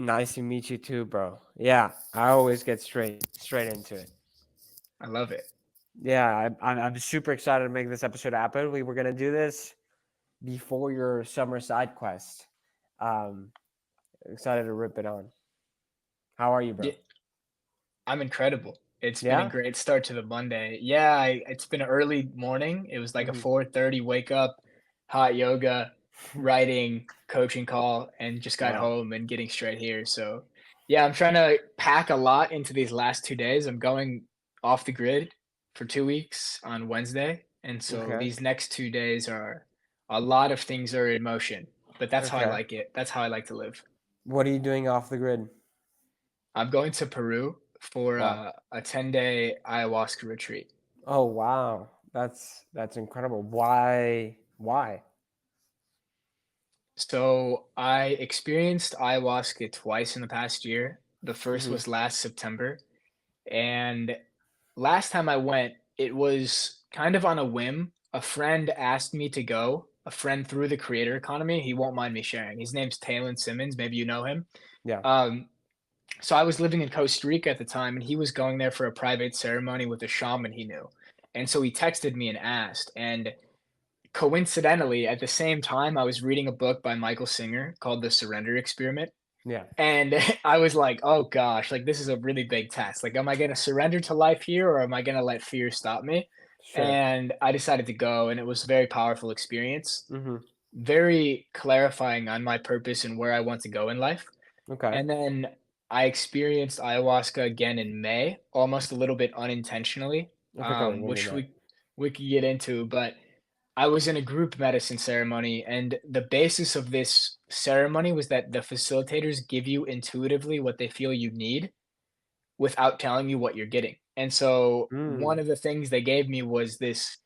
Nice to meet you too, bro. Yeah, I always get straight into it. I love it. Yeah, I'm super excited to make this episode happen. We were gonna do this before your summer side quest. Um, Excited to rip it on. How are you, bro? Yeah, I'm incredible. It's been a Yeah. great start to the Monday. Yeah, it's been an early morning. It was like a Hmm. 4:30 wake up, hot yoga, writing, coaching call, and just got Wow. home and getting straight here. So, yeah, I'm trying to pack a lot into these last 2 days. I'm going off the grid for 2 weeks on Wednesday, and so Okay. these next 2 days are a lot of things are in motion. But that's how I Okay. like it. That's how I like to live. What are you doing off the grid? I'm going to Peru for Wow. a 10-day ayahuasca retreat. Oh wow. That's incredible. Why? Why? So I experienced ayahuasca twice in the past year. The first Hmm. was last September. And last time I went, it was kind of on a whim. A friend asked me to go, a friend through the creator economy. He won't mind me sharing. His name's Talon Simmons. Maybe you know him. Yeah. Um, so I was living in Costa Rica at the time, and he was going there for a private ceremony with a shaman he knew. And so he texted me and asked. And coincidentally, at the same time, I was reading a book by Michael Singer called The Surrender Experiment. Yeah. And I was like, oh gosh, like this is a really big test. Like, am I going to surrender to life here or am I going to let fear stop me? Sure. And I decided to go, and it was a very powerful experience, Hmm. very clarifying on my purpose and where I want to go in life. Okay. And then I experienced ayahuasca again in May, almost a little bit unintentionally, Okay. Go ahead. What do you mean which that? we could get into. But I was in a group medicine ceremony, and the basis of this ceremony was that the facilitators give you intuitively what they feel you need without telling you what you're getting. And so one Mm. of the things they gave me was this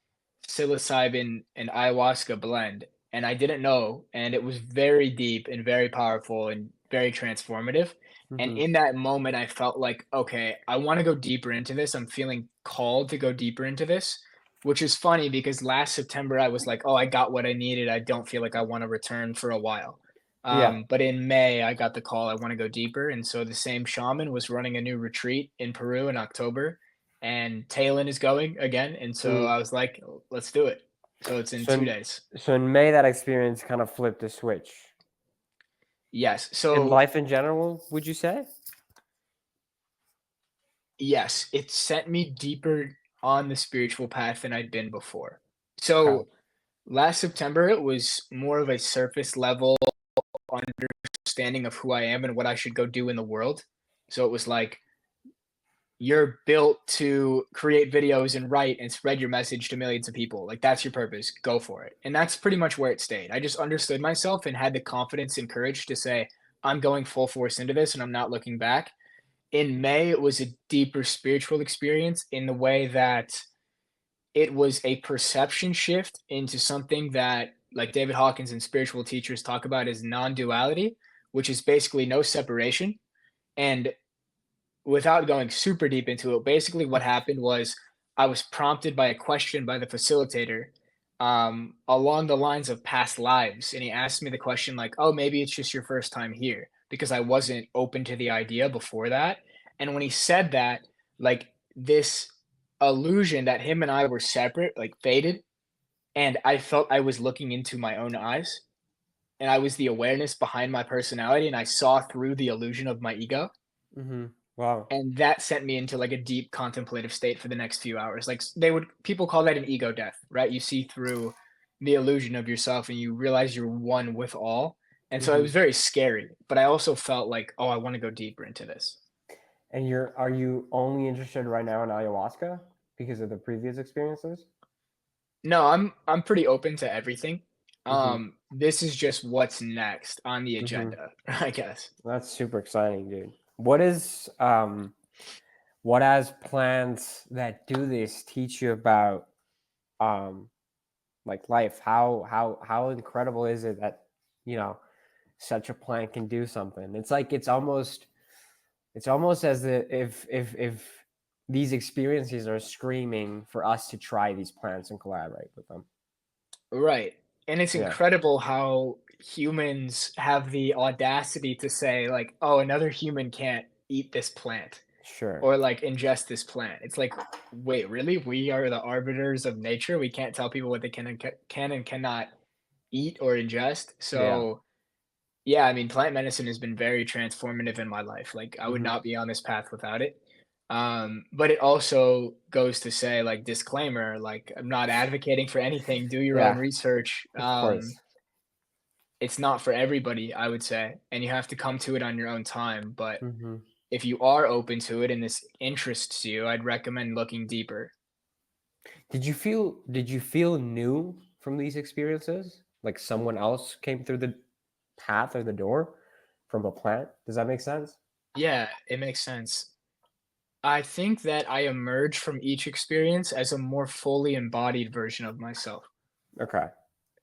psilocybin and ayahuasca blend, and I didn't know, and it was very deep and very powerful and very transformative. And Hmm. in that moment, I felt like, okay, I want to go deeper into this. I'm feeling called to go deeper into this, which is funny because last September I was like, oh, I got what I needed. I don't feel like I want to return for a while. Yeah. But in May, I got the call. I want to go deeper, and so the same shaman was running a new retreat in Peru in October, and Talon is going again, and so Mm. I was like, let's do it. So it's in So, 2 days. so in May, that experience kind of flipped the switch. Yes. In So life in general, would you say? yes, it sent me deeper on the spiritual path than I'd been before. Okay. So last September, it was more of a surface level understanding of who I am and what I should go do in the world. So it was like, you're built to create videos and write and spread your message to millions of people. Like, that's your purpose. Go for it. And that's pretty much where it stayed. I just understood myself and had the confidence and courage to say, I'm going full force into this and I'm not looking back. In May, it was a deeper spiritual experience in the way that it was a perception shift into something that, like David Hawkins and spiritual teachers talk about, as non duality, which is basically no separation. And without going super deep into it, basically what happened was I was prompted by a question by the facilitator along the lines of past lives. And he asked me the question, like, oh, maybe it's just your first time here, because I wasn't open to the idea before that. And when he said that, like, this illusion that him and I were separate, like, faded. And I felt I was looking into my own eyes, and I was the awareness behind my personality. And I saw through the illusion of my ego, Hmm. Wow. and that sent me into like a deep contemplative state for the next few hours. Like, they would, people call that an ego death, right? You see through the illusion of yourself and you realize you're one with all. And so it Hmm. was very scary, but I also felt like, oh, I want to go deeper into this. And are you only interested right now in ayahuasca because of the previous experiences? No, I'm pretty open to everything. Hmm. This is just what's next on the Hmm. agenda, I guess. That's super exciting, dude. What has plants that do this teach you about um like life? How incredible is it that you know such a plant can do something? It's like it's almost as if these experiences are screaming for us to try these plants and collaborate with them. Right. And it's Yeah. incredible how humans have the audacity to say, like, "Oh, another human can't eat this plant Sure. or, like, ingest this plant." It's like, "Wait, really? We are the arbiters of nature? We can't tell people what they can and cannot eat or ingest?" Yeah. So, yeah, I mean, plant medicine has been very transformative in my life. Like, I would Hmm. not be on this path without it. But it also goes to say, like, disclaimer, like, I'm not advocating for anything. Do your own Yeah. research. Of course. It's not for everybody, I would say, and you have to come to it on your own time. But Hmm. if you are open to it and this interests you, I'd recommend looking deeper. Did you feel new from these experiences? Like someone else came through the path or the door from a plant? Does that make sense? Yeah, it makes sense. I think that I emerge from each experience as a more fully embodied version of myself. Okay.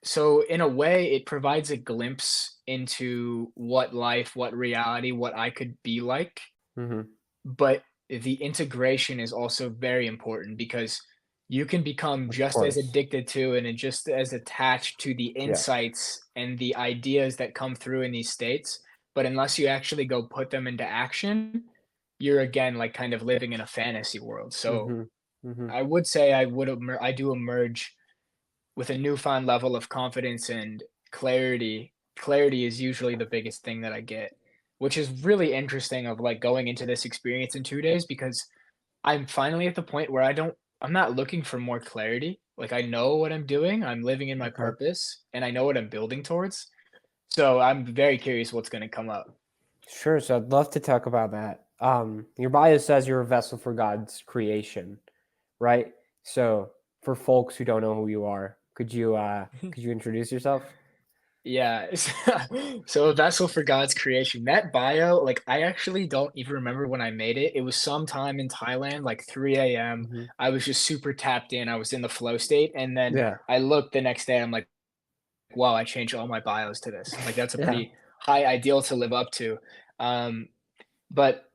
So in a way, it provides a glimpse into what life, what reality, what I could be like. Hmm. But the integration is also very important because you can become Of just as course. addicted to and just as attached to the Yes. insights and the ideas that come through in these states. But unless you actually go put them into action, you're again like kind of living in a fantasy world. So Hmm. Hmm. I would say I do emerge with a newfound level of confidence and clarity. Clarity is usually the biggest thing that I get, which is really interesting of like going into this experience in 2 days because I'm finally at the point where I'm not looking for more clarity. Like I know what I'm doing, I'm living in my Okay. purpose, and I know what I'm building towards. So I'm very curious what's going to come up. Sure. So I'd love to talk about that. Your bio says you're a vessel for God's creation, right? So for folks who don't know who you are, could you introduce yourself? Yeah. So a vessel for God's creation. That bio, like I actually don't even remember when I made it. It was sometime in Thailand, like 3 a.m. Hmm. I was just super tapped in. I was in the flow state. And then Yeah. I looked the next day, I'm like, wow, I changed all my bios to this. Like that's a Yeah. pretty high ideal to live up to. Um, but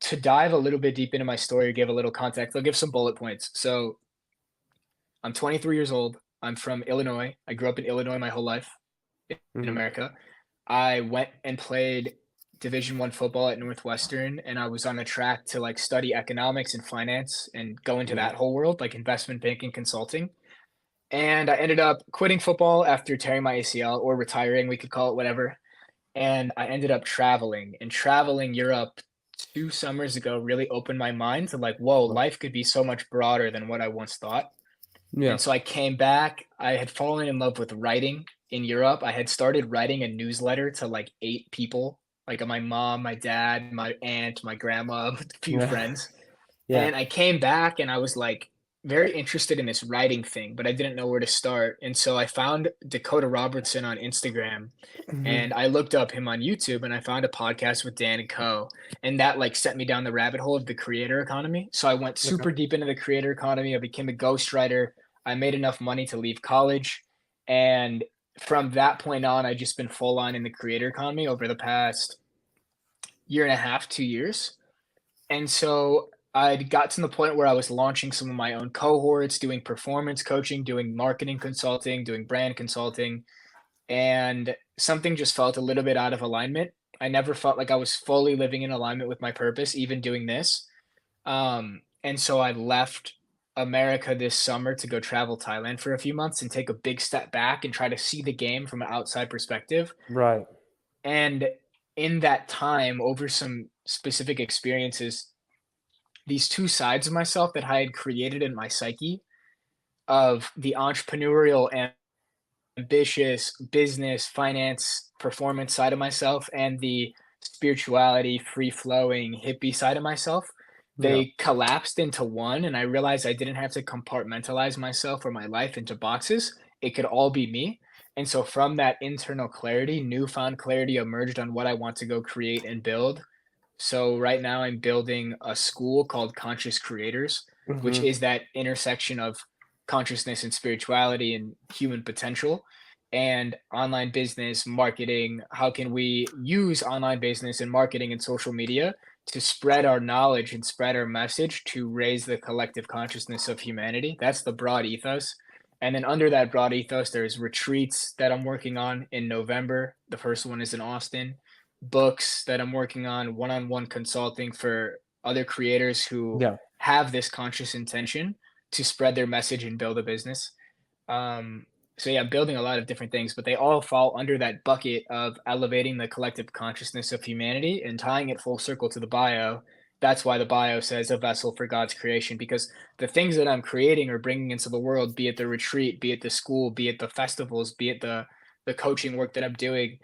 to dive a little bit deep into my story, give a little context, I'll give some bullet points. So I'm 23 years old. I'm from Illinois. I grew up in Illinois my whole life in Hmm. America. I went and played Division 1 football at Northwestern, and I was on a track to like study economics and finance and go into Yeah. that whole world, like investment banking, consulting. And I ended up quitting football after tearing my ACL or retiring, we could call it whatever. And I ended up traveling, and traveling Europe 2 summers ago really opened my mind to like, whoa, Well, life could be so much broader than what I once thought. yeah. And so I came back. I had fallen in love with writing in Europe. I had started writing a newsletter to like 8 people, like my mom, my dad, my aunt, my grandma, a few Yeah. friends. Yeah. And I came back and I was like very interested in this writing thing, but I didn't know where to start. And so I found Dakota Robertson on Instagram Hmm. and I looked up him on YouTube and I found a podcast with Dan and Co. And that like set me down the rabbit hole of the creator economy. So I went Okay. super deep into the creator economy. I became a ghostwriter. I made enough money to leave college. And from that point on, I just been full on in the creator economy over the past year and a half, 2 years. And so I got to the point where I was launching some of my own cohorts, doing performance coaching, doing marketing consulting, doing brand consulting, and something just felt a little bit out of alignment. I never felt like I was fully living in alignment with my purpose, even doing this. And so I left America this summer to go travel Thailand for a few months and take a big step back and try to see the game from an outside perspective. Right. And in that time, over some specific experiences, these two sides of myself that I had created in my psyche of the entrepreneurial ambitious business, finance, performance side of myself and the spirituality, free flowing, hippie side of myself, Yeah. they collapsed into one. And I realized I didn't have to compartmentalize myself or my life into boxes. It could all be me. And so from that internal clarity, newfound clarity emerged on what I want to go create and build. So right now I'm building a school called Conscious Creators, which Hmm. is that intersection of consciousness and spirituality and human potential and online business marketing. How can we use online business and marketing and social media to spread our knowledge and spread our message to raise the collective consciousness of humanity? That's the broad ethos. And then under that broad ethos, there's retreats that I'm working on in November. The first one is in Austin. Books that I'm working on, one-on-one consulting for other creators who Yeah. have this conscious intention to spread their message and build a business. Um, so yeah, I'm building a lot of different things, but they all fall under that bucket of elevating the collective consciousness of humanity and tying it full circle to the bio. That's why the bio says a vessel for God's creation, because the things that I'm creating or bringing into the world, be it the retreat, be it the school, be it the festivals, be it the coaching work that I'm doing,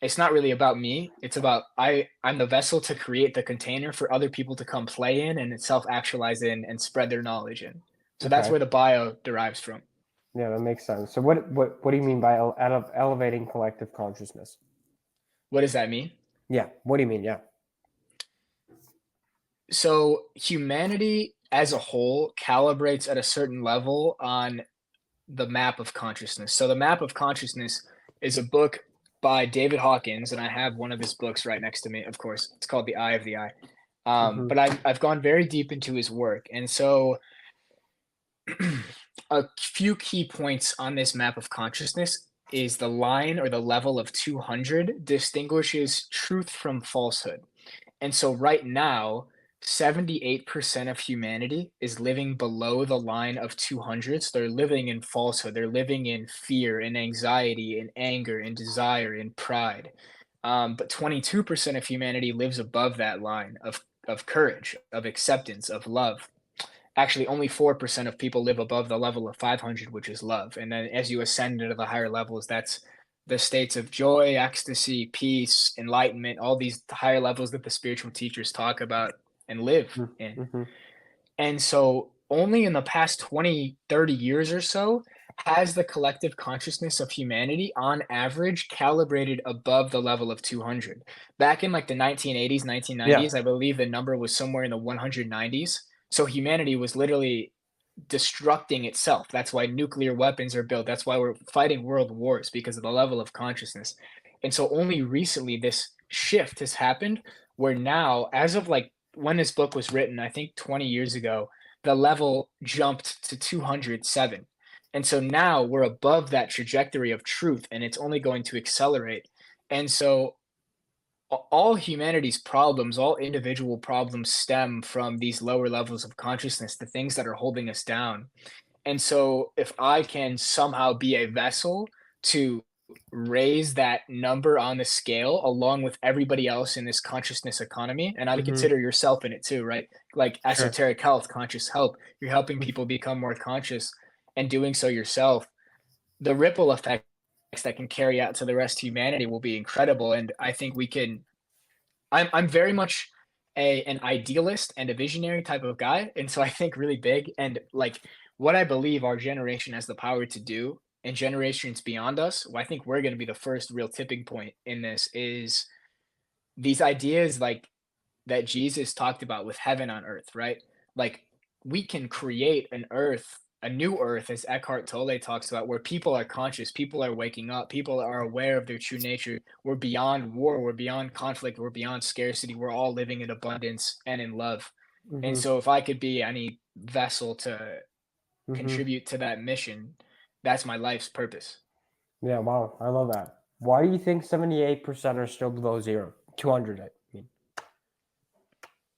it's not really about me. It's about I'm the vessel to create the container for other people to come play in and self-actualize in and spread their knowledge in. So that's Okay. where the bio derives from. Yeah, that makes sense. So what do you mean by elevating collective consciousness? What does that mean? Yeah. What do you mean? Yeah. So humanity as a whole calibrates at a certain level on the map of consciousness. So the map of consciousness is a book by David Hawkins, and I have one of his books right next to me. Of course, it's called The Eye of the Eye. Mm-hmm. But I've gone very deep into his work, and so a few key points on this map of consciousness is the line or the level of 200 distinguishes truth from falsehood. And so right now, 78% of humanity is living below the line of 200. So they're living in falsehood. They're living in fear and anxiety and anger and desire and pride. But 22% of humanity lives above that line of courage, of acceptance, of love. Actually, only 4% of people live above the level of 500, which is love. And then as you ascend into the higher levels, that's the states of joy, ecstasy, peace, enlightenment, all these higher levels that the spiritual teachers talk about and live in. Mm-hmm. And so only in the past 20, 30 years or so has the collective consciousness of humanity on average calibrated above the level of 200. Back in like the 1980s, Yeah. 1990s, I believe the number was somewhere in the 190s. So humanity was literally destructing itself. That's why nuclear weapons are built. That's why we're fighting world wars, because of the level of consciousness. And so only recently this shift has happened where now, as of like when this book was written, I think 20 years ago, the level jumped to 207. And so now we're above that trajectory of truth, and it's only going to accelerate. And so all humanity's problems, all individual problems stem from these lower levels of consciousness, the things that are holding us down. And so if I can somehow be a vessel to raise that number on the scale along with everybody else in this consciousness economy, and I would Mm-hmm. consider yourself in it too, right? Like Sure. esoteric health, conscious health, you're helping people become more conscious and doing so yourself. The ripple effects that can carry out to the rest of humanity will be incredible. And I think we can I'm very much an idealist and a visionary type of guy, and so I think really big. And like what I believe our generation has the power to do, and generations beyond us, well, I think we're going to be the first real tipping point in this. Is these ideas like that Jesus talked about with heaven on earth, right? Like we can create an earth, a new earth, as Eckhart Tolle talks about, where people are conscious, people are waking up, people are aware of their true nature. We're beyond war, we're beyond conflict, we're beyond scarcity. We're all living in abundance and in love. And Mm-hmm. so if I could be any vessel to Mm-hmm. contribute to that mission, that's my life's purpose. Yeah. Wow. I love that. Why do you think 78% are still below zero? 200. I mean,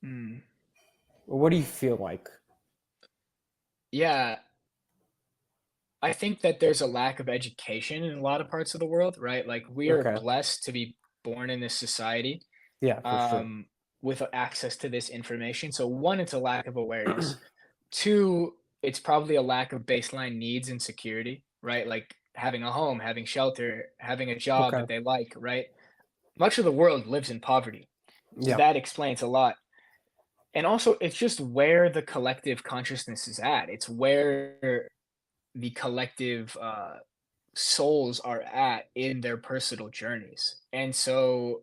Hmm. what do you feel like? Yeah, I think that there's a lack of education in a lot of parts of the world, right? Like we are Okay. blessed to be born in this society Yeah, for sure. um, with access to this information. So one, it's a lack of awareness. Two, it's probably a lack of baseline needs and security, right? Like having a home, having shelter, having a job Okay. that they like, right? Much of the world lives in poverty. So Yeah. that explains a lot. And also, it's just where the collective consciousness is at. It's where the collective souls are at in their personal journeys. And so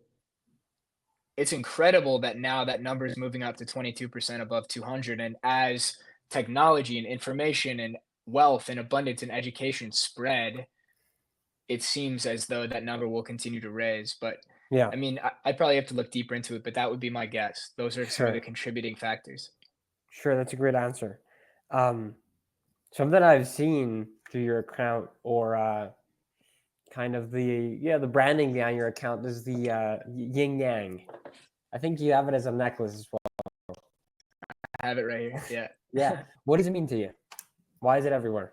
it's incredible that now that number is moving up to 22% above 200. And as technology and information and wealth and abundance and education spread, it seems as though that number will continue to raise. But Yeah. I mean, I'd probably have to look deeper into it, but that would be my guess. Those are some of the Sure. contributing factors. Sure. That's a great answer. Um, Something I've seen through your account, or kind of the branding behind your account, is the yin yang. I think you have it as a necklace as well. I have it right here. Yeah. Yeah. What does it mean to you? Why is it everywhere?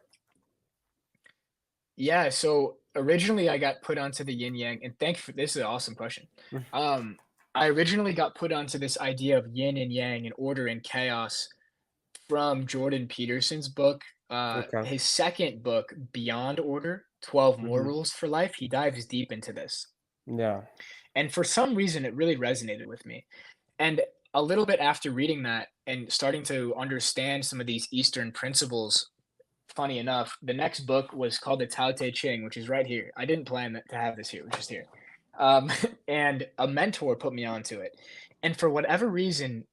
Yeah, so originally I got put onto the yin yang, and thank you for this is an awesome question. Um, I originally got put onto this idea of yin and yang and order and chaos from Jordan Peterson's book. Okay. His second book, Beyond Order, 12 More Hmm. Rules for Life, he dives deep into this. Yeah. And for some reason, it really resonated with me. And a little bit after reading that and starting to understand some of these Eastern principles, funny enough, the next book was called the Tao Te Ching, which is right here. I didn't plan to have this here, which is here. And a mentor put me onto it. And for whatever reason,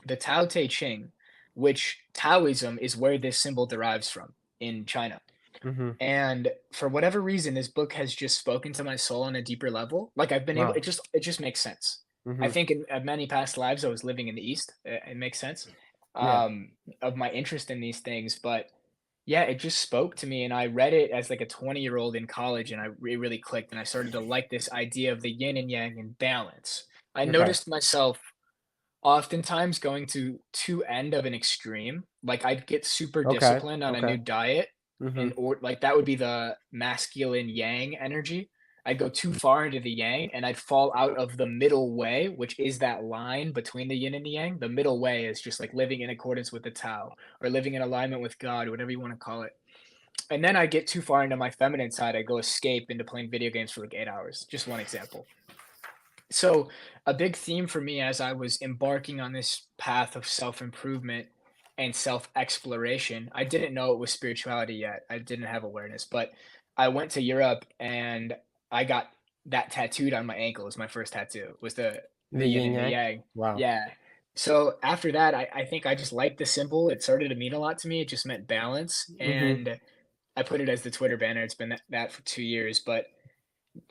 the Tao Te Ching, which Taoism is where this symbol derives from in China. Hmm. And for whatever reason, this book has just spoken to my soul on a deeper level. Like I've been able, Wow. it just makes sense. I Hmm. think in many past lives I was living in the East. It makes sense Yeah. of my interest in these things. But yeah, it just spoke to me, and I read it as like a 20-year-old in college, and it really clicked, and I started to like this idea of the yin and yang and balance. I Okay. noticed myself oftentimes going to two end of an extreme. Like I'd get super Okay. disciplined on a Okay. new diet, Hmm. and or like that would be the masculine yang energy. I'd go too far into the yang and I'd fall out of the middle way, which is that line between the yin and the yang. The middle way is just like living in accordance with the Tao or living in alignment with God, whatever you want to call it. And then I get too far into my feminine side. I go escape into playing video games for like 8 hours. Just one example. So, a big theme for me as I was embarking on this path of self improvement and self exploration, I didn't know it was spirituality yet. I didn't have awareness, but I went to Europe and I got that tattooed on my ankle. It was my first tattoo. Was the The yin yin and the yang. yang. Wow. Yeah. So after that, I think I just liked the symbol. It started to mean a lot to me. It just meant balance, Hmm. and I put it as the Twitter banner. It's been that for 2 years, but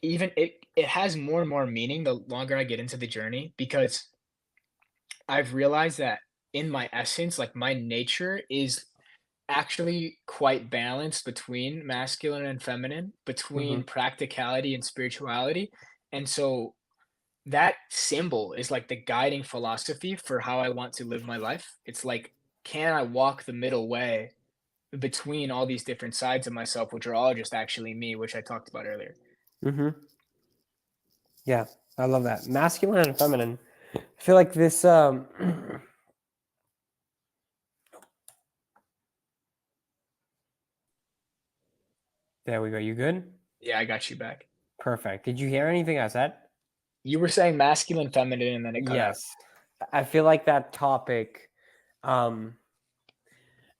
even it has more and more meaning the longer I get into the journey because I've realized that in my essence, like my nature is actually quite balanced between masculine and feminine, Hmm. between practicality and spirituality. And so that symbol is like the guiding philosophy for how I want to live my life. It's like, can I walk the middle way between all these different sides of myself, which are all just actually me, which I talked about earlier? Hmm. Yeah. I love that. Masculine and feminine. I feel like this. There we go. You good? Yeah, I got you back. Perfect. Did you hear anything I said? You were saying masculine, feminine, and then it cut out. Yes. I feel like that topic, um,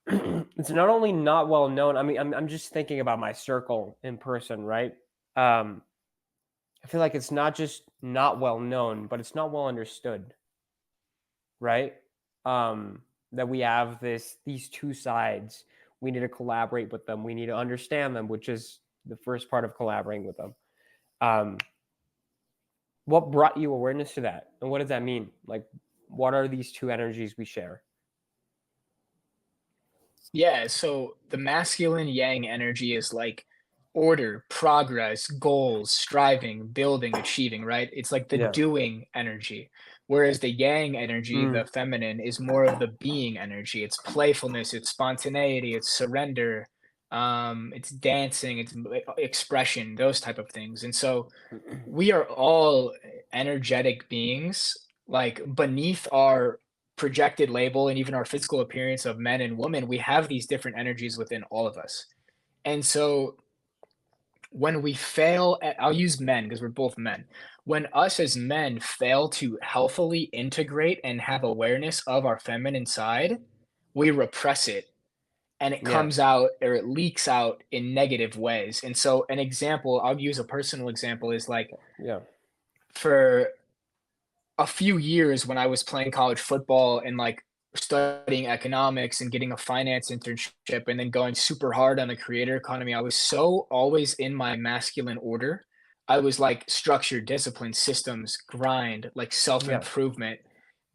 it's not only not well known. I mean, I'm just thinking about my circle in person, right? Um, I feel like it's not just not well known, but it's not well understood, right? That we have these two sides. We need to collaborate with them. We need to understand them, which is the first part of collaborating with them. Um, what brought you awareness to that, and what does that mean? Like, what are these two energies we share? Yeah, so the masculine yang energy is like order, progress, goals, striving, building, achieving, right? It's like the Yeah. doing energy. Whereas the yang energy, Mm, the feminine, is more of the being energy. It's playfulness, it's spontaneity, it's surrender, it's dancing, it's expression, those type of things. And so we are all energetic beings, like beneath our projected label and even our physical appearance of men and women, we have these different energies within all of us. And so when we fail at, I'll use men because we're both men. When us as men fail to healthily integrate and have awareness of our feminine side, we repress it and it yeah. comes out or it leaks out in negative ways. And so an example, I'll use a personal example is like Yeah. for a few years when I was playing college football and like studying economics and getting a finance internship and then going super hard on the creator economy, I was so always in my masculine order. I was like structure, discipline, systems, grind, like self Yeah. improvement.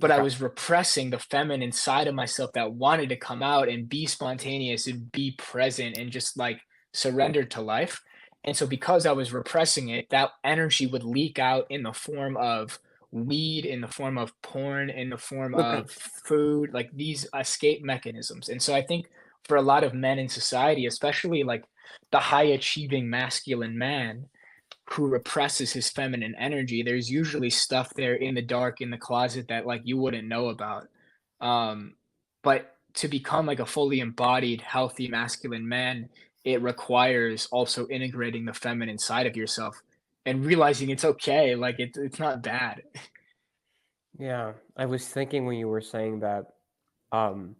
but I Okay. was repressing the feminine side of myself that wanted to come out and be spontaneous and be present and just like surrender to life. And so because I was repressing it, that energy would leak out in the form of weed, in the form of porn, in the form Okay. of food, like these escape mechanisms. And so I think for a lot of men in society, especially like the high achieving masculine man, who represses his feminine energy, there's usually stuff there in the dark in the closet that like you wouldn't know about. Um, but to become like a fully embodied, healthy masculine man, it requires also integrating the feminine side of yourself and realizing it's okay. Like it's not bad. Yeah, I was thinking when you were saying that. Um,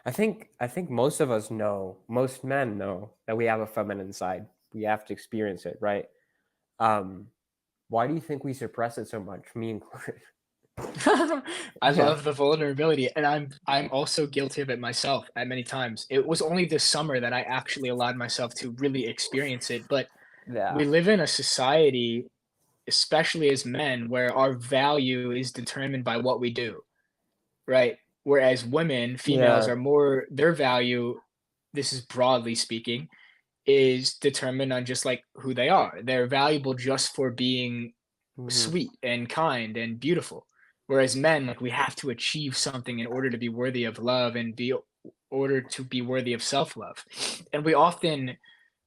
I think most of us know, most men know that we have a feminine side. We have to experience it, right? Um, why do you think we suppress it so much? Me included. I Yeah. love the vulnerability, and I'm also guilty of it myself at many times. It was only this summer that I actually allowed myself to really experience it, but Yeah. we live in a society, especially as men, where our value is determined by what we do, right? Whereas women, females Yeah. are more their value, this is broadly speaking, is determined on just like who they are. They're valuable just for being Hmm. sweet and kind and beautiful. Whereas men, like we have to achieve something in order to be worthy of love and be order to be worthy of self-love. And we often,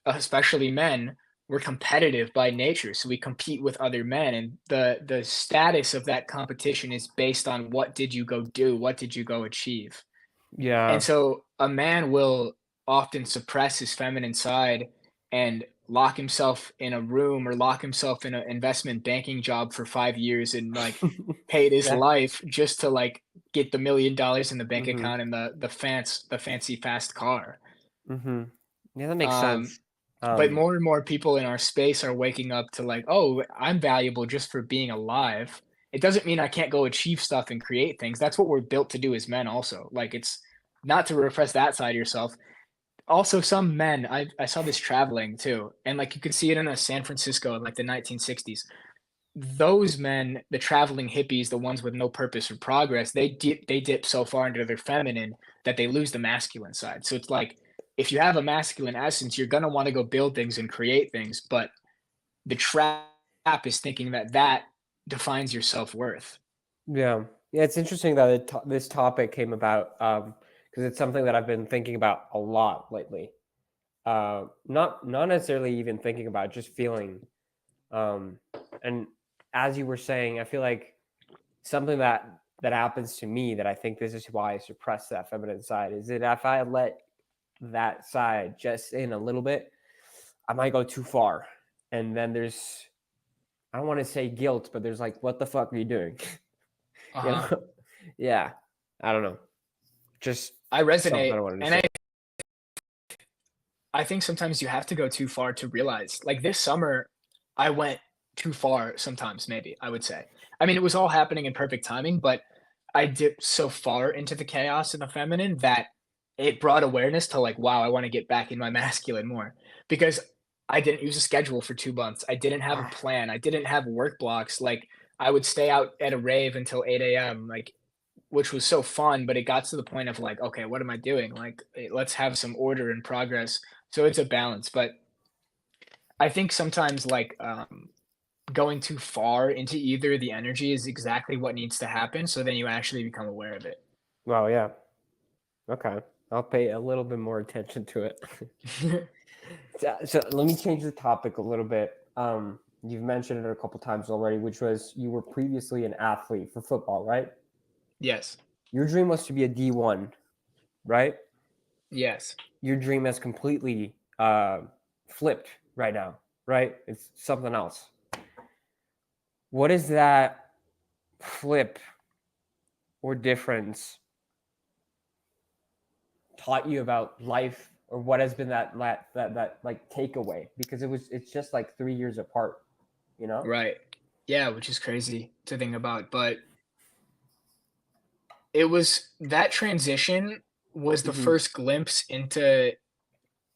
especially men, we're competitive by nature, so we compete with other men, and the status of that competition is based on what did you go do, what did you go achieve. And Yeah. so a man will often suppress his feminine side and lock himself in a room or lock himself in an investment banking job for 5 years and like hate his Yeah. life just to like get the $1 million in the bank Hmm. account and the fancy fast car. Hmm. Yeah, that makes Um, sense. but Um, more and more people in our space are waking up to like, oh, I'm valuable just for being alive. It doesn't mean I can't go achieve stuff and create things. That's what we're built to do as men, also. Like, it's not to repress that side of yourself. Also, some men, I saw this traveling too, and like you could see it in San Francisco in like the 1960s. Those men, the traveling hippies, the ones with no purpose or progress, they dip so far into their feminine that they lose the masculine side. So it's like if you have a masculine essence, you're gonna want to go build things and create things, but the trap is thinking that that defines your self-worth. yeah. Yeah, it's interesting that this topic came about because it's something that I've been thinking about a lot lately. Not necessarily even thinking about, just feeling. Um, and as you were saying, I feel like something that happens to me, that I think this is why I suppress that feminine side, is that if I let that side just in a little bit, I might go too far. And then there's, I don't want to say guilt, but there's like, what the fuck are you doing? You Uh-huh. know? Yeah. I don't know. Just I something resonate, I wanted to and say. I think sometimes you have to go too far to realize. Like this summer, I went too far sometimes, maybe, I would say. I mean, it was all happening in perfect timing, but I dipped so far into the chaos and the feminine that it brought awareness to like, wow, I want to get back in my masculine more. Because I didn't use a schedule for 2 months. I didn't have a plan. I didn't have work blocks. Like I would stay out at a rave until 8 a.m. Like which was so fun, but it got to the point of like, okay, what am I doing? Like, let's have some order and progress. So it's a balance, but I think sometimes like going too far into either the energy is exactly what needs to happen. So then you actually become aware of Well, yeah. Okay. I'll pay a little bit more attention to it. it. So let me change the topic a little bit. You've mentioned it a couple times already, which was you were previously an athlete for football, right? Yes. Your dream was to be a D1, right? Yes. Your dream has completely flipped right now, right? It's something else. What is that flip or difference taught you about life, or what has been that like takeaway? Because it's just like 3 years apart, you know? Right. Yeah, which is crazy to think about. But it was that transition was the Hmm. first glimpse into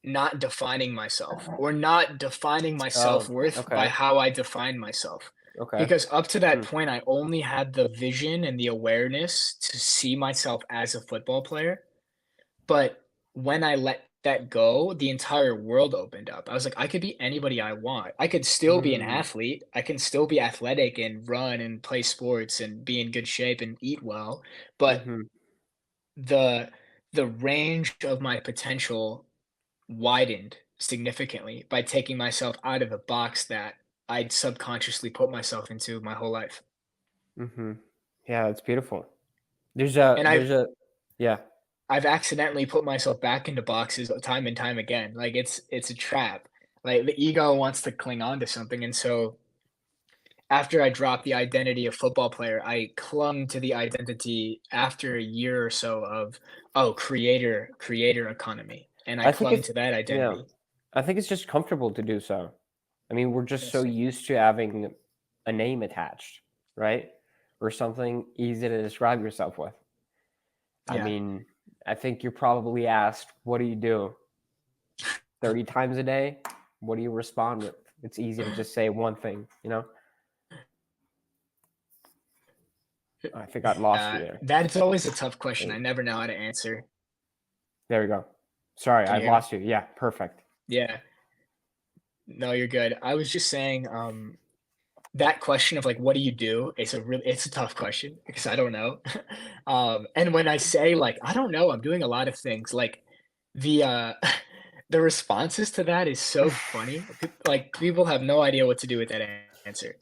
not defining myself or not defining my Oh, self-worth by okay. how I define myself. Okay. because up to that Hmm. point, I only had the vision and the awareness to see myself as a football player. But when I let that go, the entire world opened up. I was like, I could be anybody I want. I could still be an Mm, athlete. I can still be athletic and run and play sports and be in good shape and eat well. But hmm. the the range of my potential widened significantly by taking myself out of a box that I'd subconsciously put myself into my whole life. Hmm. Yeah, that's beautiful. And I've There's a yeah. I've accidentally put myself back into boxes time and time again. Like it's a trap. Like the ego wants to cling on to something, and so after I dropped the identity of football player, I clung to the identity after a year or so of creator economy, and I I think clung it's to that yeah. identity. I think it's just comfortable to do so. I mean, we're just so Yes. used to having a name attached, right? Or something easy to describe yourself with. I Yeah. mean, I think you're probably asked, "What do you do?" 30 times a day. What do you respond with? It's easy to just say one thing, you know? I think I lost you there. That's always a tough question. I Hey, never know how to answer. there we go. Sorry, Can I you hear me? lost you. Yeah, perfect. Yeah. No, you're good. I was just saying, that question of like, what do you do? It's a tough question because I don't know. And when I say like, I don't know, I'm doing a lot of things. Like the the responses to that is so funny. Like people have no idea what to do with that answer.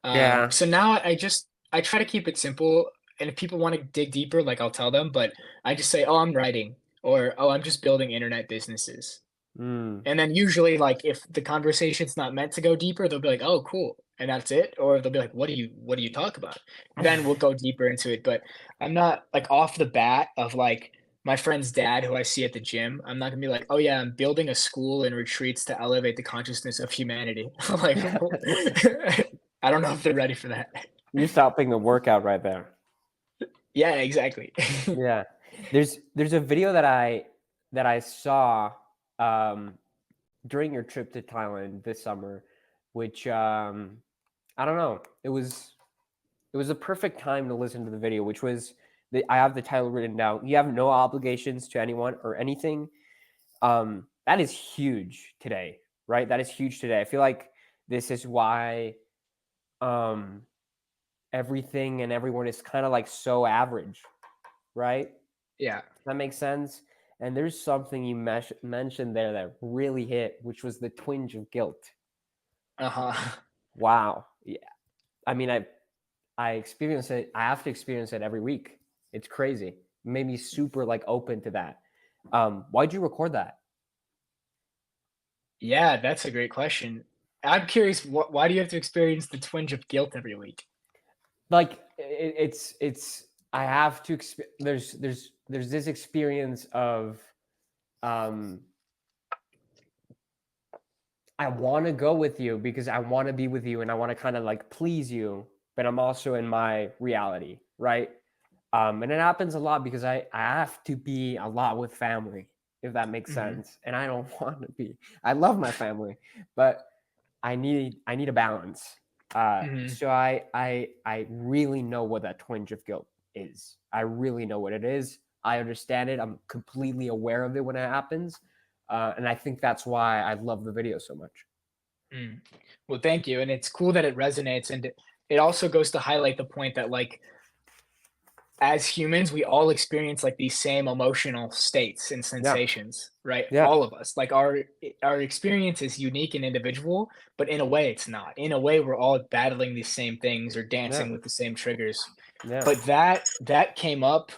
Yeah. So now I try to keep it simple. And if people want to dig deeper, like I'll tell them. But I just say, oh, I'm writing, or oh, I'm just building internet businesses. Mm. And then usually, like, if the conversation's not meant to go deeper, they'll be like, "Oh, cool," and that's it. Or they'll be like, what do you talk about?" Then we'll go deeper into it. But I'm not like off the bat of like my friend's dad who I see at the gym. I'm not gonna be like, "Oh yeah, I'm building a school and retreats to elevate the consciousness of humanity." Like, I don't know if they're ready for that. You're stopping the workout right there. Yeah, exactly. Yeah. There's a video that I saw um during your trip to Thailand this summer, which I don't know. It was a perfect time to listen to the video, which was I have the title written down. You have no obligations to anyone or anything. That is huge today, right? That is huge today. I feel like this is why um everything and everyone is kind of like so average, right? Yeah. That makes sense. And there's something you mentioned there that really hit, which was the twinge of guilt. Uh-huh. Wow. Yeah. I mean, I experience it. I have to experience it every week. It's crazy. It made me super like open to that. Why'd you record that? Yeah, that's a great question. I'm curious, why do you have to experience the twinge of guilt every week? Like it's I have to. There's this experience of um, I want to go with you because I want to be with you and I want to kind of like please you, but I'm also in my reality, right? And it happens a lot because I have to be a lot with family, if that makes Mhm. sense. And I don't want to be. I love my family, but I need a balance. Mhm. So I really know what that twinge of guilt is. I really know what it is. I understand it. I'm completely aware of it when it happens, and I think that's why I love the video so much. Mm. Well, thank you, and it's cool that it resonates, and it also goes to highlight the point that, like, as humans, we all experience, like, these same emotional states and Yeah, sensations, right? yeah, All of us. Like, our experience is unique and individual, but in a way, it's not. In a way, we're all battling these same things or yeah, dancing with the same triggers. yeah. But that came up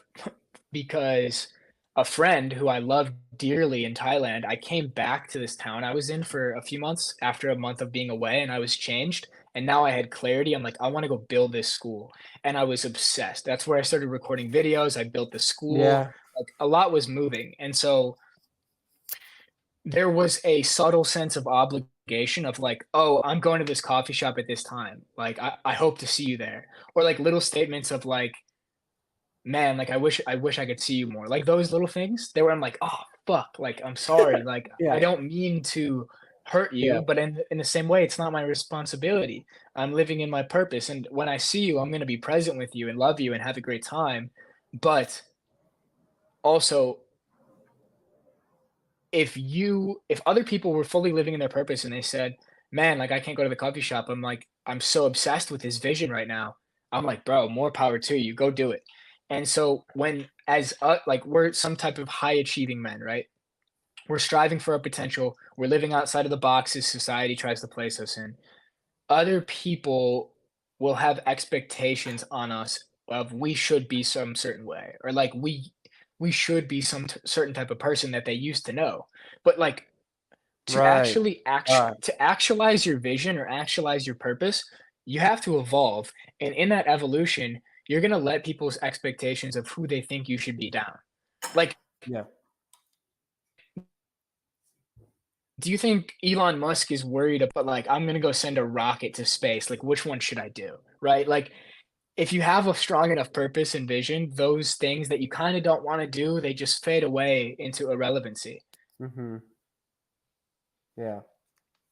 because a friend who I love dearly in Thailand, I came back to this town I was in for a few months after a month of being away, and I was changed. And now I had clarity. I'm like, I want to go build this school. And I was obsessed. That's where I started recording videos. I built the school. Yeah. Like a lot was moving. And so there was a subtle sense of obligation of like, oh, I'm going to this coffee shop at this time. Like, I hope to see you there. Or like little statements of like, man, like I wish I could see you more. Like those little things, they were I'm like, oh fuck, like I'm sorry, like I Yeah. don't mean to hurt Yeah. you, but in the same way, it's not my responsibility. I'm living in my purpose, and when I see you, I'm gonna be present with you and love you and have a great time. But also, if other people were fully living in their purpose and they said, "Man, like I can't go to the coffee shop. I'm so obsessed with his vision right now." I'm like, "Bro, more power to you. Go do it." And so when as like we're some type of high achieving men, right? We're striving for our potential. We're living outside of the boxes society tries to place us in. Other people will have expectations on us of we should be some certain way, or like we should be some certain type of person that they used to know. But like to Right. Right. to actualize your vision or actualize your purpose, you have to evolve. And in that evolution, you're gonna let people's expectations of who they think you should be down. Like, Yeah. do you think Elon Musk is worried about like, I'm gonna go send a rocket to space? Like, which one should I do? Right? Like, if you have a strong enough purpose and vision, those things that you kind of don't want to do, they just fade away into irrelevancy. Mm-hmm. Yeah.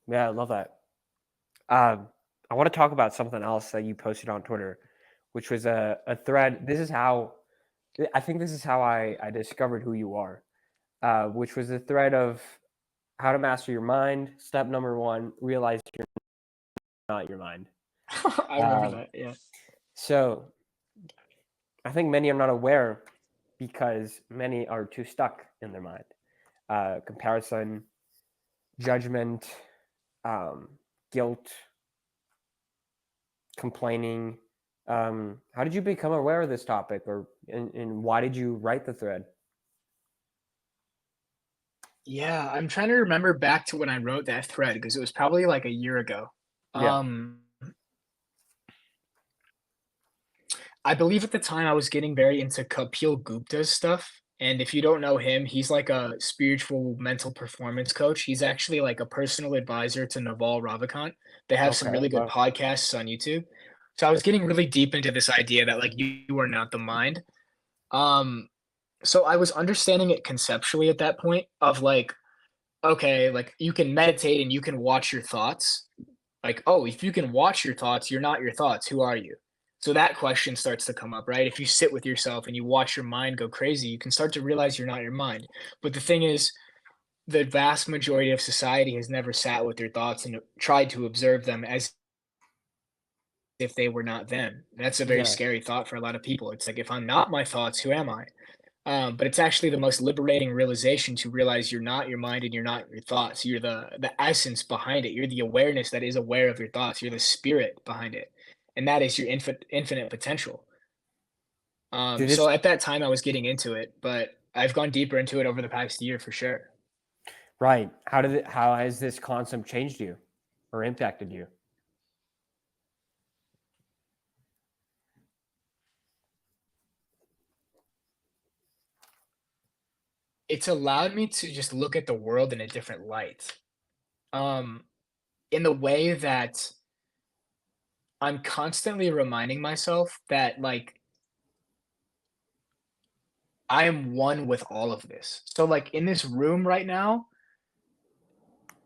Yeah. I love that. Um, I want to talk about something else that you posted on Twitter, which was a thread. I think this is how I discovered who you are, which was a thread of how to master your mind. Step number one, realize you're not your mind. I remember Um, that. Yeah. so I think many are not aware because many are too stuck in their mind. Comparison, judgment, guilt, complaining. How did you become aware of this topic, and why did you write the thread? Yeah, I'm trying to remember back to when I wrote that thread because it was probably like a year ago. Yeah. Um, I believe at the time I was getting very into Kapil Gupta's stuff. And if you don't know him, he's like a spiritual mental performance coach. He's actually like a personal advisor to Naval Ravikant. They have some Okay. really good Well, podcasts on YouTube. So I was getting really deep into this idea that like you are not the mind. Um, so I was understanding it conceptually at that point of like, okay, like you can meditate and you can watch your thoughts. Like, oh, if you can watch your thoughts, you're not your thoughts. Who are you? So that question starts to come up, right? If you sit with yourself and you watch your mind go crazy, you can start to realize you're not your mind. But the thing is, the vast majority of society has never sat with their thoughts and tried to observe them as if they were not them. That's a very yeah. scary thought for a lot of people. It's like, if I'm not my thoughts, who am I? But it's actually the most liberating realization to realize you're not your mind and you're not your thoughts. You're the essence behind it. You're the awareness that is aware of your thoughts. You're the spirit behind it, and that is your infinite potential. Did this So at that time, I was getting into it, but I've gone deeper into it over the past year for sure. right? How has this concept changed you, or impacted you? It's allowed me to just look at the world in a different light. Um, in the way that I'm constantly reminding myself that like I am one with all of this. So, like, in this room right now,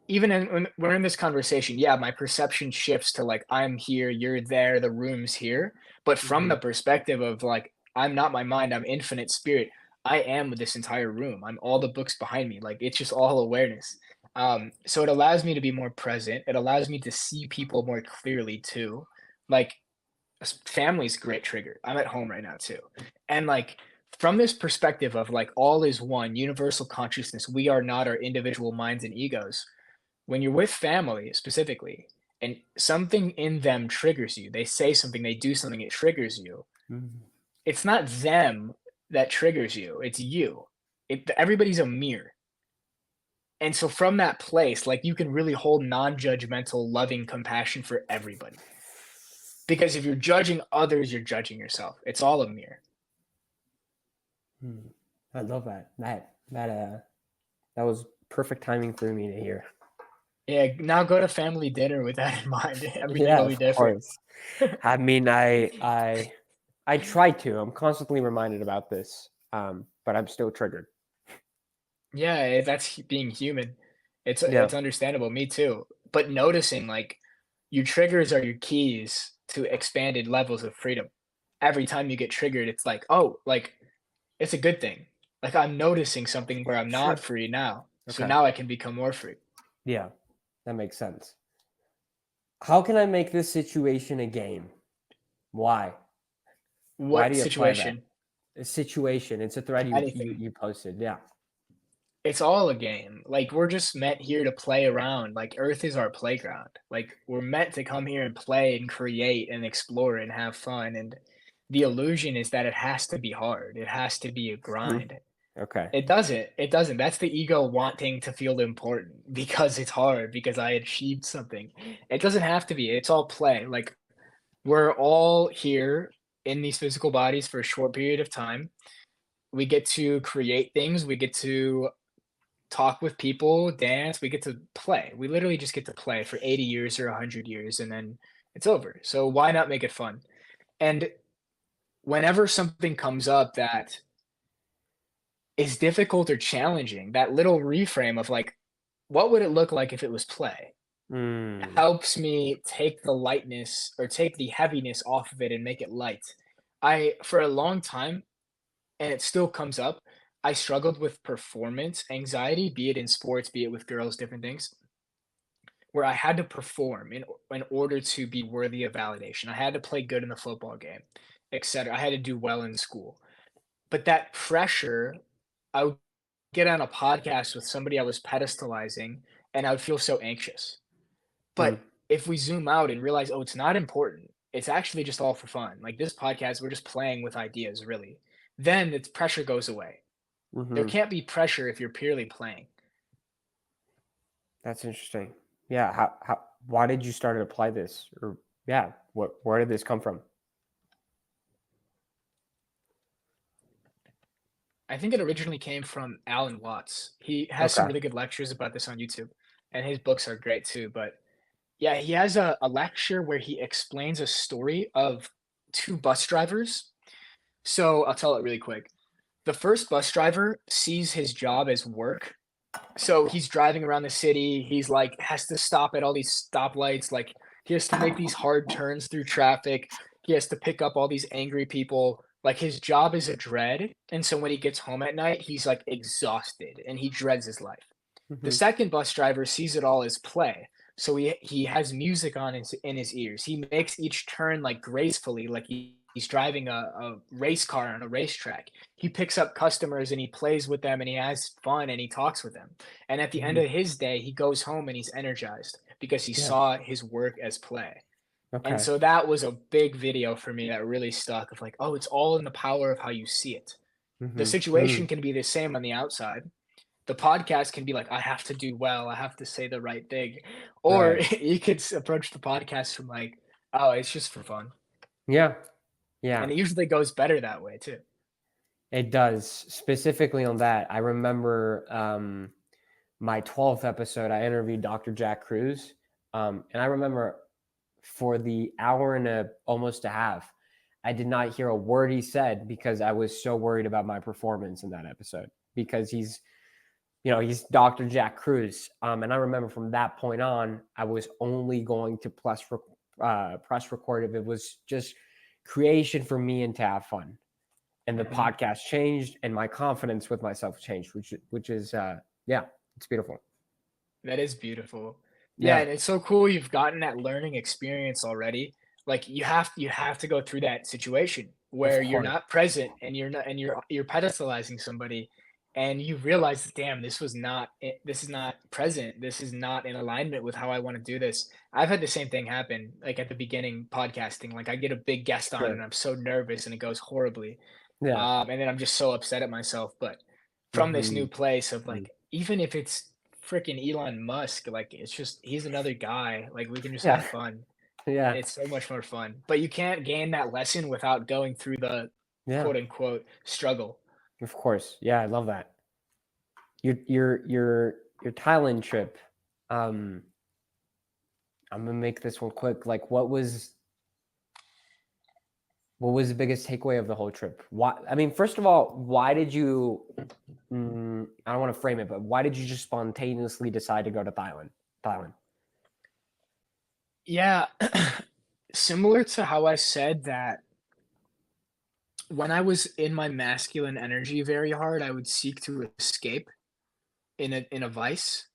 even when we're in this conversation, yeah, my perception shifts to like, I'm here, you're there, the room's here. But from Hmm. the perspective of like, I'm not my mind, I'm infinite spirit. I am this entire room. I'm all the books behind me. Like, it's just all awareness. So it allows me to be more present. It allows me to see people more clearly too. Like, family's a great trigger. I'm at home right now too. And like from this perspective of like all is one, universal consciousness, we are not our individual minds and egos. When you're with family specifically, and something in them triggers you, they say something, they do something, it triggers you. Hmm. It's not them that triggers you, it's you. Everybody's a mirror. And so from that place, like you can really hold non-judgmental, loving compassion for everybody. Because if you're judging others, you're judging yourself. It's all a mirror. Hmm. I love that. That was perfect timing for me to hear. Yeah, now go to family dinner with that in mind. Everything Yeah, will be of different. course. I mean, I try to. I'm constantly reminded about this, but I'm still triggered. Yeah, that's being human. Yeah. It's understandable. Me too. But noticing like your triggers are your keys to expanded levels of freedom. Every time you get triggered, it's like, oh, like it's a good thing. Like I'm noticing something where I'm not Sure. free now. So Okay. now I can become more free. Yeah. That makes sense. How can I make this situation a game? Why? Why What do you apply that? situation? A situation. It's a thread Anything. you posted. Yeah. It's all a game. Like we're just meant here to play around. Like Earth is our playground. Like we're meant to come here and play and create and explore and have fun. And the illusion is that it has to be hard. It has to be a Mhm. grind. Okay. It doesn't. It doesn't. That's the ego wanting to feel important because it's hard, because I achieved something. It doesn't have to be. It's all play. Like we're all here in these physical bodies for a short period of time. We get to create things. We get to talk with people, dance. We get to play. We literally just get to play for 80 years or 100 years and then it's over. So why not make it fun? And whenever something comes up that is difficult or challenging, that little reframe of like, what would it look like if it was play? Mm. Helps me take the lightness or take the heaviness off of it and make it light. For a long time, and it still comes up, I struggled with performance anxiety, be it in sports, be it with girls, different things, where I had to perform in order to be worthy of validation. I had to play good in the football game, etc. I had to do well in school. But that pressure, I would get on a podcast with somebody I was pedestalizing, and I would feel so anxious. Mm. But if we zoom out and realize, oh, it's not important, it's actually just all for fun. Like this podcast, we're just playing with ideas, really. Then the pressure goes away. There Mhm. can't be pressure if you're purely playing. That's interesting. Yeah. How? Why did you start to apply this? Or yeah. Where did this come from? I think it originally came from Alan Watts. He has some Okay. really good lectures about this on YouTube, and his books are great too. But yeah, he has a lecture where he explains a story of two bus drivers. So I'll tell it really quick. The first bus driver sees his job as work. So he's driving around the city. He's like has to stop at all these stoplights. Like he has to make these hard turns through traffic. He has to pick up all these angry people. Like his job is a dread. And so when he gets home at night, he's like exhausted and he dreads his life. The Mhm. second bus driver sees it all as play. So he has music on in his ears. He makes each turn like gracefully, like he's driving a race car on a racetrack. He picks up customers and he plays with them and he has fun and he talks with them. And at the end Mhm. of his day, he goes home and he's energized because he Yeah. saw his work as play. And Okay. so that was a big video for me that really stuck of like, oh, it's all in the power of how you see it. The Mhm. situation Mm. can be the same on the outside, the podcast can be like, I have to do well, I have to say the right thing. Or Right. you could approach the podcast from like, oh, it's just for fun. Yeah. Yeah. And it usually goes better that way too. It does. Specifically on that, I remember my 12th episode. I interviewed Dr. Jack Cruz, and I remember for the hour and almost a half, I did not hear a word he said because I was so worried about my performance in that episode because he's Dr. Jack Cruz. And I remember from that point on, I was only going to press record if it was just creation for me and to have fun. And the Mhm. podcast changed, and my confidence with myself changed, which is yeah, it's beautiful. That is beautiful. Yeah, Yeah, and it's so cool you've gotten that learning experience already. Like you have to go through that situation of where you're course. not present and you're pedestalizing somebody and you realize, damn, this is not present. This is not in alignment with how I want to do this. I've had the same thing happen like at the beginning podcasting. Like I get a big guest on and Sure. I'm so nervous and it goes horribly. Yeah. And then I'm just so upset at myself. But from this Hmm. new place of like, even if it's freaking Elon Musk, like it's just he's another guy. Like we can just Yeah. have fun. Yeah. It's so much more fun. But you can't gain that lesson without going through the Yeah. quote unquote struggle. Of course. Yeah, I love that. Your Thailand trip. Um, I'm gonna make this one quick. Like, What was the biggest takeaway of the whole trip? Why? I mean, first of all, why did you? I don't want to frame it, but why did you just spontaneously decide to go to Thailand? Thailand. Yeah, similar to how I said that when I was in my masculine energy very hard, I would seek to escape in a vice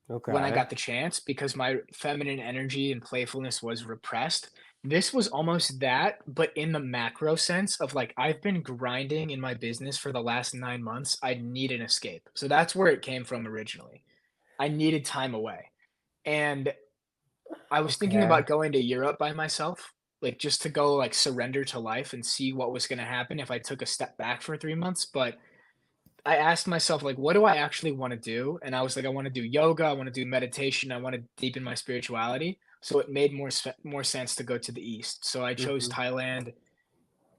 when I Okay. got the chance because my feminine energy and playfulness was repressed. This was almost that, but in the macro sense of like I've been grinding in my business for the last 9 months. I need an escape. So that's where it came from originally. I needed time away. And I was thinking Okay. about going to Europe by myself, like just to go like surrender to life and see what was going to happen if I took a step back for 3 months, but I asked myself like what do I actually want to do? And I was like I want to do yoga, I want to do meditation, I want to deepen my spirituality. So it made more sense to go to the east. So I chose Hmm. Thailand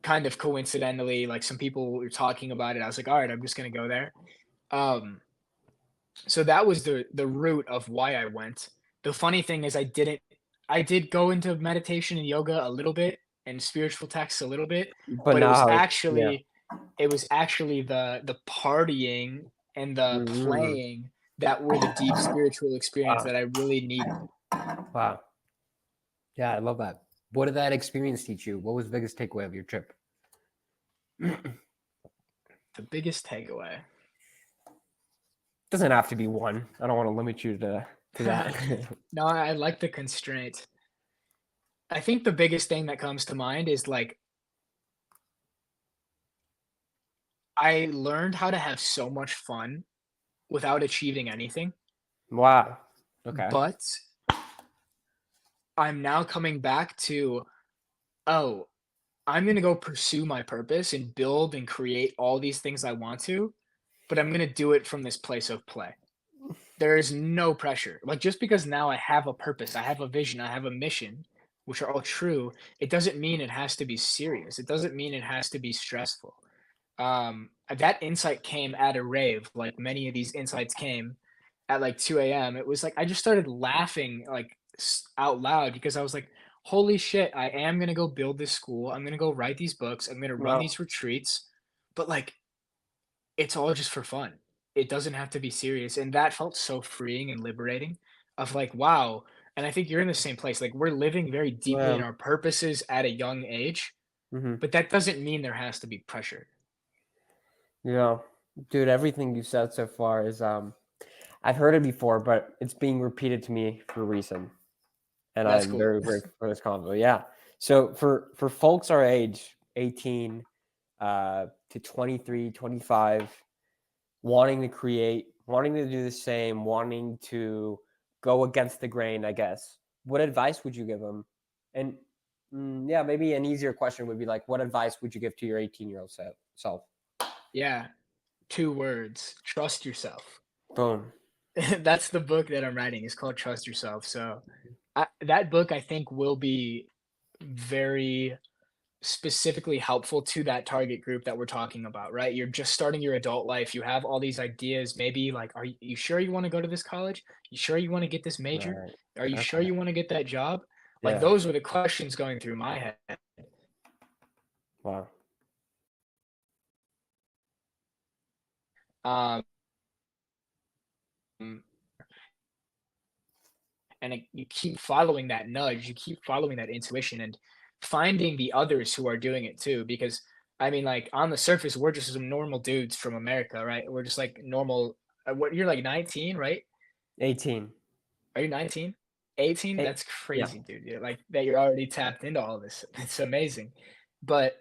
kind of coincidentally, like some people were talking about it. I was like, all right, I'm just going to go there. Um so that was the root of why I went. The funny thing is I did go into meditation and yoga a little bit and spiritual texts a little bit, But but now, yeah. it was actually the partying and the Mm, playing that were the deep spiritual experience wow. that I really needed. Wow. Yeah, I love that. What did that experience teach you? What was the biggest takeaway of your trip? The biggest takeaway. Doesn't have to be one. I don't want to limit you to that. No, I like the constraint. I think the biggest thing that comes to mind is like I learned how to have so much fun without achieving anything. Wow. Okay. But I'm now coming back to, oh, I'm going to go pursue my purpose and build and create all these things I want to, but I'm going to do it from this place of play. There is no pressure. Like just because now I have a purpose, I have a vision, I have a mission, which are all true, it doesn't mean it has to be serious. It doesn't mean it has to be stressful. That insight came at a rave, like many of these insights came at like 2 a.m. It was like I just started laughing like out loud because I was like, holy shit, I am gonna go build this school. I'm gonna go write these books. I'm gonna run Wow. these retreats, but like it's all just for fun. It doesn't have to be serious. And that felt so freeing and liberating of like, wow. And I think you're in the same place. Like we're living very deeply in Wow. our purposes at a young age, Hmm. but that doesn't mean there has to be pressure. Yeah, dude, everything you said so far is I've heard it before, but it's being repeated to me for a reason, and That's I'm cool. very grateful for this convo. Yeah. So for folks our age, 18 to 23, 25, wanting to create, wanting to do the same, wanting to go against the grain, I guess. What advice would you give them? And yeah, maybe an easier question would be like, what advice would you give to your 18-year-old self? Yeah. 2 words, trust yourself. Boom. That's the book that I'm writing. It's called Trust Yourself. So that book I think will be very specifically helpful to that target group that we're talking about, right? You're just starting your adult life. You have all these ideas. Maybe like, are you sure you want to go to this college? You sure you want to get this major? Right. Are you sure Okay. you want to get that job? Like Yeah. those were the questions going through my head. Wow. Um, and you keep following that nudge, you keep following that intuition and finding the others who are doing it too. Because I mean, like on the surface, we're just some normal dudes from America, right? We're just like normal. What you're like 19, right? 18. Are you 19? 18? Eight. That's Yeah. crazy, dude. You're like that you're already tapped into all this. It's amazing. But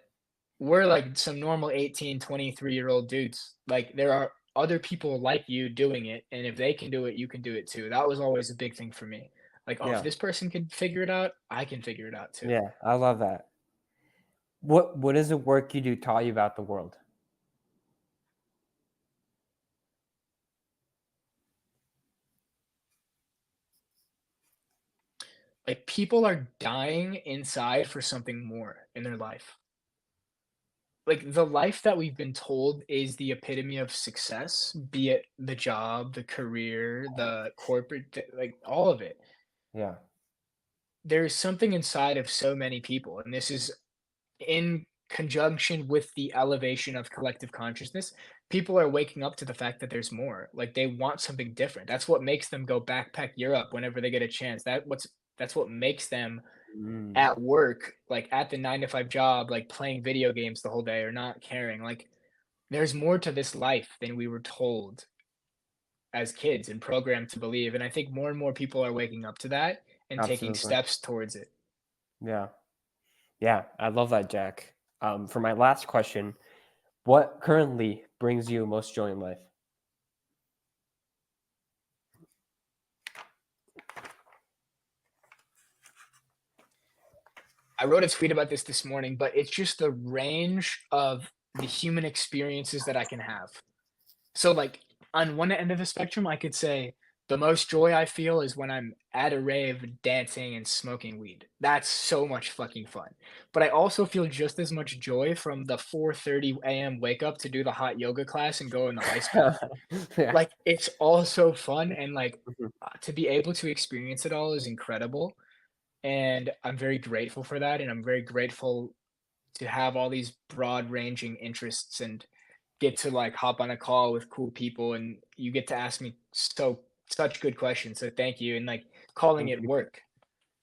we're like some normal 18, 23-year-old dudes. Like there are other people like you doing it, and if they can do it, you can do it too. That was always a big thing for me. Like, oh, if Yeah. this person can figure it out, I can figure it out too. Yeah. I love that. What is the work you do taught you about the world? Like people are dying inside for something more in their life. Like the life that we've been told is the epitome of success, be it the job, the career, the corporate, like all of it. Yeah. There's something inside of so many people, and this is in conjunction with the elevation of collective consciousness, people are waking up to the fact that there's more. Like they want something different. That's what makes them go backpack Europe whenever they get a chance. That's what makes them Mm, at work, like at the 9 to 5 job, like playing video games the whole day or not caring. Like there's more to this life than we were told as kids and programmed to believe. And I think more and more people are waking up to that and taking absolutely. steps towards it. Yeah. Yeah. I love that, Jack. For my last question, what currently brings you most joy in life? I wrote a tweet about this morning, but it's just the range of the human experiences that I can have. So, like, on one end of the spectrum, I could say the most joy I feel is when I'm at a rave dancing and smoking weed. That's so much fucking fun. But I also feel just as much joy from the 4:30 a.m. wake up to do the hot yoga class and go in the ice bath. Yeah. Like, it's all so fun and, like, Mhm. to be able to experience it all is incredible, and I'm very grateful for that, and I'm very grateful to have all these broad-ranging interests and get to, like, hop on a call with cool people, and you get to ask me such good questions, so thank you, and, like, calling Thank it you. work.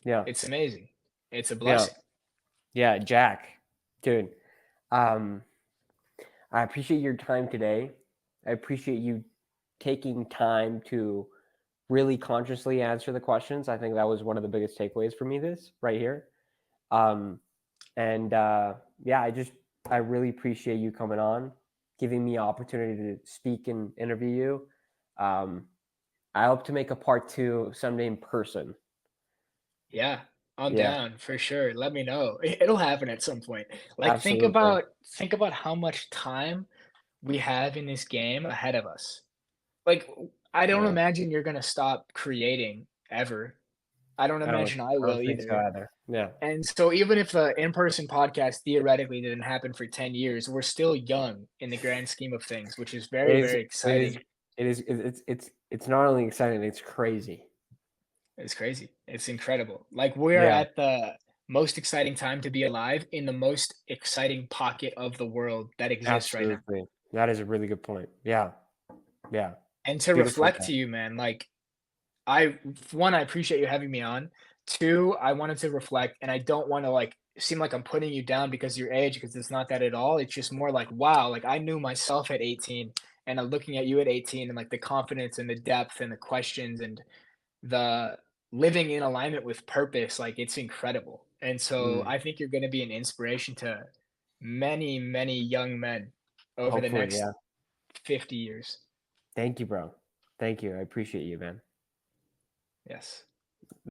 Yeah. It's amazing. It's a Yeah. blessing. Yeah. Jack, dude, um, I appreciate your time today. I appreciate you taking time to really consciously answer the questions. I think that was one of the biggest takeaways for me this right here. Um, and yeah, I really appreciate you coming on, giving me opportunity to speak and interview you. Um, I hope to make a part two someday in person. Yeah, I'm Yeah, down for sure. Let me know. It'll happen at some point. Like, absolutely. think about how much time we have in this game ahead of us. Like, I don't Yeah, imagine you're gonna stop creating ever. I don't imagine I I don't will think so either. either. Yeah, And so even if the in-person podcast theoretically didn't happen for 10 years, we're still young in the grand scheme of things, which is it very, is. very It is. exciting. It's not only exciting, it's crazy. It's crazy. It's incredible. Like we're Yeah, at the most exciting time to be alive in the most exciting pocket of the world that exists right now. absolutely. That is a really good point. Yeah, yeah. And to Beautiful, reflect Jack. to you, man, like I one, I appreciate you having me on. Two, I wanted to reflect, and I don't want to like seem like I'm putting you down because of your age, because it's not that at all. It's just more like, wow, like I knew myself at 18, and I'm looking at you at 18, and like the confidence and the depth and the questions and the living in alignment with purpose, like it's incredible. And so Mm, I think you're going to be an inspiration to many, many young men over the hopefully, next yeah. 50 years. Thank you, bro. Thank you. I appreciate you, man. Yes.